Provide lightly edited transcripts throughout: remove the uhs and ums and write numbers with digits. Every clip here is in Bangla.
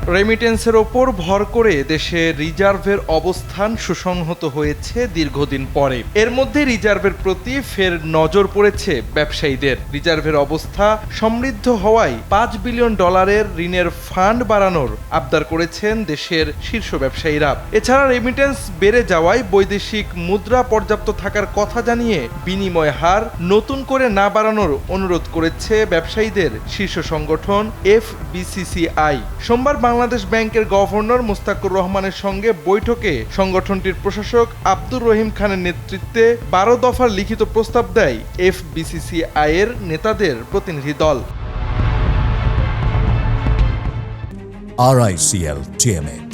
রেমিটেন্সের ওপর ভর করে দেশে রিজার্ভের অবস্থান সুসংহত হয়েছে দীর্ঘদিন পরে। এর মধ্যে রিজার্ভের প্রতি ফের নজর পড়েছে ব্যবসায়ীদের। রিজার্ভের অবস্থা সমৃদ্ধ হওয়ায় $5 বিলিয়ন ঋণের ফান্ড বাড়ানোর আবদার করেছেন দেশের শীর্ষ ব্যবসায়ীরা। এছাড়া রেমিটেন্স বেড়ে যাওয়ায় বৈদেশিক মুদ্রা পর্যাপ্ত থাকার কথা জানিয়ে বিনিময় হার নতুন করে না বাড়ানোর অনুরোধ করেছে ব্যবসায়ীদের শীর্ষ সংগঠন FBCCI। সোমবার বাংলাদেশ ব্যাংকের গভর্নর মুস্তাকুর রহমানের সঙ্গে বৈঠকে সংগঠনটির প্রশাসক আব্দুর রহিম খানের নেতৃত্বে 12 দফার লিখিত প্রস্তাব দেয় FBCCI এর নেতাদের প্রতিনিধি দল। RICL TMX,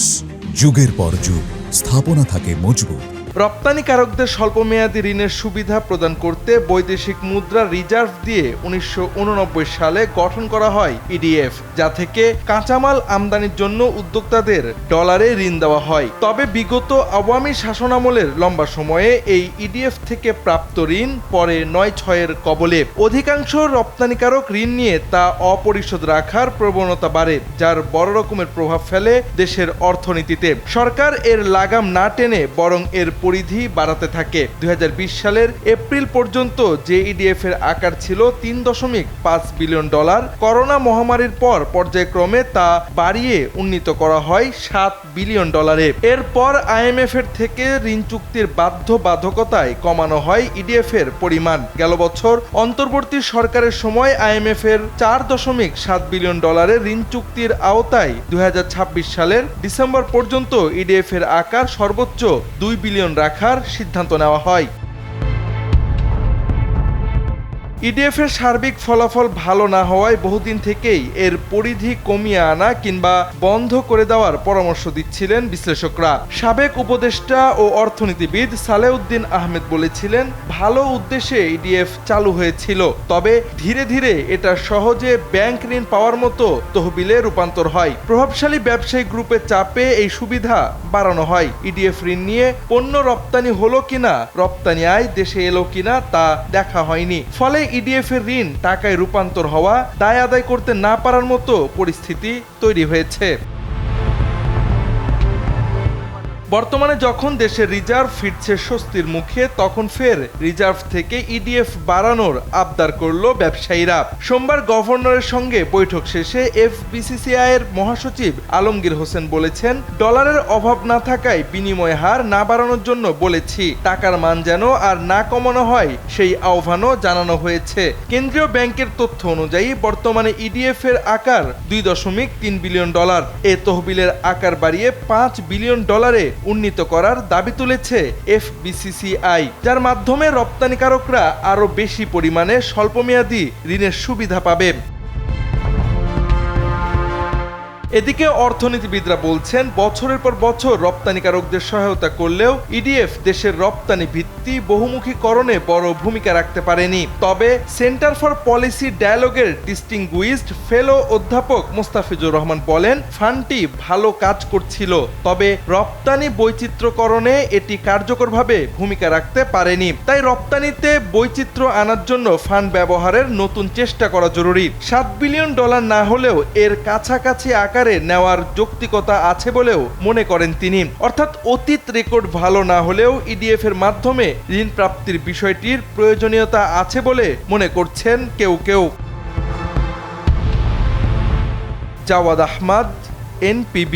যুগের পর যুগ স্থাপনা থাকে মজবুত। রপ্তানিকারকদের স্বল্পমেয়াদী ঋণের সুবিধা প্রদান করতে বৈদেশিক মুদ্রা রিজার্ভ দিয়ে 1989 সালে গঠন করা হয় EDF, যা থেকে কাঁচামাল আমদানির জন্য উদ্যোক্তাদের ডলারে ঋণ দেওয়া হয়। তবে বিগত আওয়ামী শাসনামলের লম্বা সময়ে এই EDF থেকে প্রাপ্ত ঋণ পরে 9/6-এর কবলে। অধিকাংশ রপ্তানিকারক ঋণ নিয়ে তা অপরিশোধ রাখার প্রবণতা বাড়ে, যার বড় রকমের প্রভাব ফেলে দেশের অর্থনীতিতে। সরকার এর লাগাম না টেনে বরং এর পরিধি বাড়াতে থাকে। 2020 সালের এপ্রিল পর্যন্ত যে EDF এর আকার ছিল $3.5 বিলিয়ন, করোনা মহামারীর পর পর্যায়ক্রমে তা বাড়িয়ে উন্নীত করা হয় $7 বিলিয়ন। এরপর IMF এর থেকে ঋণ চুক্তির বাধ্যবাধকতায় কমানো হয় EDF এর পরিমাণ। গেল বছর অন্তর্বর্তী সরকারের সময় IMF এর $4.7 বিলিয়ন ঋণ চুক্তির আওতায় 2026 সালের ডিসেম্বর পর্যন্ত EDF এর আকার সর্বোচ্চ $2 বিলিয়ন রাখার সিদ্ধান্ত নেওয়া হয়। EDF এর সার্বিক ফলাফল ভালো না হওয়ায় বহুদিন থেকেই এর পরিধি কমিয়ে আনা কিংবা বন্ধ করে দেওয়ার পরামর্শ দিচ্ছিলেন বিশ্লেষকরা। সাবেক উপদেষ্টা ও অর্থনীতিবিদ সালেউদ্দিন আহমেদ বলেছিলেন, ভালো উদ্দেশ্যে EDF চালু হয়েছিল, তবে ধীরে ধীরে এটা সহজে ব্যাংক ঋণ পাওয়ার মতো তহবিলে রূপান্তর হয়। প্রভাবশালী ব্যবসায়ী গ্রুপের চাপে এই সুবিধা বাড়ানো হয়। EDF ঋণ নিয়ে পণ্য রপ্তানি হলো কিনা, রপ্তানি আয় দেশে এলো কিনা তা দেখা হয়নি। ফলে EDF এর ঋণ টাকায় রূপান্তর হওয়া, দায় আদায় করতে না পারার মতো পরিস্থিতি তৈরি হয়েছে। বর্তমানে যখন দেশের রিজার্ভ ফিরছে স্বস্তির মুখে, তখন ফের রিজার্ভ থেকে EDF বাড়ানোর আবদার করল ব্যবসায়ীরা। সোমবার গভর্নরের সঙ্গে বৈঠক শেষে FBCCI এর মহাসচিব আলমগীর হোসেন বলেছেন, ডলারের অভাব না থাকায় বিনিময় হার না বাড়ানোর জন্য বলেছি। টাকার মান যেন আর না কমানো হয় সেই আহ্বানও জানানো হয়েছে। কেন্দ্রীয় ব্যাংকের তথ্য অনুযায়ী বর্তমানে EDF এর আকার $2.3 বিলিয়ন। এ তহবিলের আকার বাড়িয়ে $5 বিলিয়ন উন্নীত করার দাবি তুলেছে FBCCI, যার মাধ্যমে রপ্তানিকারকরা আরও বেশি পরিমাণে স্বল্পমেয়াদী ঋণের সুবিধা পাবে। এদিকে অর্থনীতিবিদরা বলছেন, বছরের পর বছর রপ্তানিকারকদের সহায়তা করলেও EDF দেশের রপ্তানি ভিত্তি বহুমুখীকরণে বড় ভূমিকা রাখতে পারেনি। তবে সেন্টার ফর পলিসি ডায়ালগের ডিস্টিংগুইশড ফেলো অধ্যাপক মোস্তাফিজুর রহমান বলেন, ফান্ডটি ভালো কাজ করছিল, তবে রপ্তানি বৈচিত্র্যকরণে এটি কার্যকরভাবে ভূমিকা রাখতে পারেনি। তাই রপ্তানিতে বৈচিত্র্য আনার জন্য ফান্ড ব্যবহারের নতুন চেষ্টা করা জরুরি। $7 বিলিয়ন না হলেও এর কাছাকাছি আকারে নেওয়ার যৌক্তিকতা আছে বলেও মনে করেন তিনি। অর্থাৎ অতীত রেকর্ড ভালো না হলেও EDF এর মাধ্যমে ঋণ প্রাপ্তির বিষয়টির প্রয়োজনীয়তা আছে বলে মনে করছেন কেউ কেউ। জাওয়াদ আহমদ, NPB।